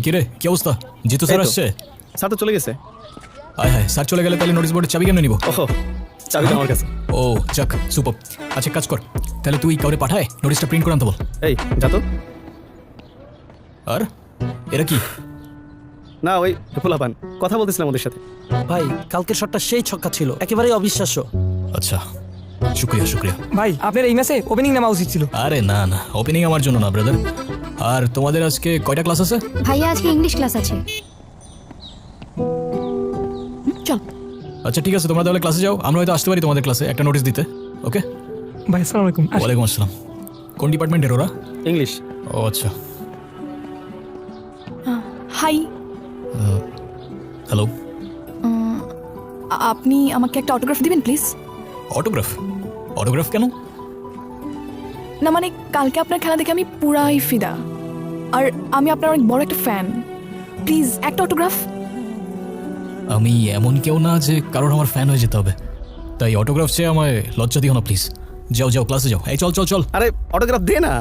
কি রে, কি অবস্থা? জিতু স্যার আসছে? স্যার তো চলে গেছে। আয় হায়, স্যার চলে গেলে তাহলে নোটিশ বোর্ডের চাবি কেমনে নিব? ওহো, চাবি তো আমার কাছে। ও যাক, সুপার। আচ্ছা কাজ কর, তাহলে তুই কাউরে পাঠায় নোটিশটা প্রিন্ট করে আনতে বল। এই যা তো। আর এরা কি? না ওই ফুলাপান কথা বলতেছিলাম ওদের সাথে। ভাই কালকের শটটা সেই ছক্কা ছিল, একেবারেই অবিশ্বাস্য। আচ্ছা, শুক্রিয়া শুক্রিয়া। ভাই আপনার এই ম্যাচে ওপেনিং নামা উচিত ছিল। আরে না না, ওপেনিং আমার জন্য না ব্রাদার। আর তোমাদের আজকে কয়টা ক্লাস আছে? ভাইয়া আজকে ইংলিশ ক্লাস আছে। চল। আচ্ছা ঠিক আছে, তোমরা তাহলে ক্লাসে যাও, আমরা হয়তো আসতে পারি তোমাদের ক্লাসে একটা নোটিশ দিতে। ওকে? ভাই আসসালামু আলাইকুম। ওয়ালাইকুম আসসালাম। কোন ডিপার্টমেন্টের ওরা? ইংলিশ। ও আচ্ছা। Hi, hello. আপনি আমাকে একটা অটোগ্রাফ দিবেন প্লিজ? অটোগ্রাফ? অটোগ্রাফ কেন? না মানে কালকে আপনার খেলা দেখে আমি পুরাই ফিদা, আর আমি আপনার অনেক বড় একটা ফ্যান। প্লিজ একটা অটোগ্রাফ। আমি এমন কেউ না যে কারোর আমার ফ্যান হয়ে যেতে হবে, তাই অটোগ্রাফ চেয়ে আমায় লজ্জা দিও না প্লিজ। যাও যাও, ক্লাসে যাও। এই চল চল চল। আরে অটোগ্রাফ দে না।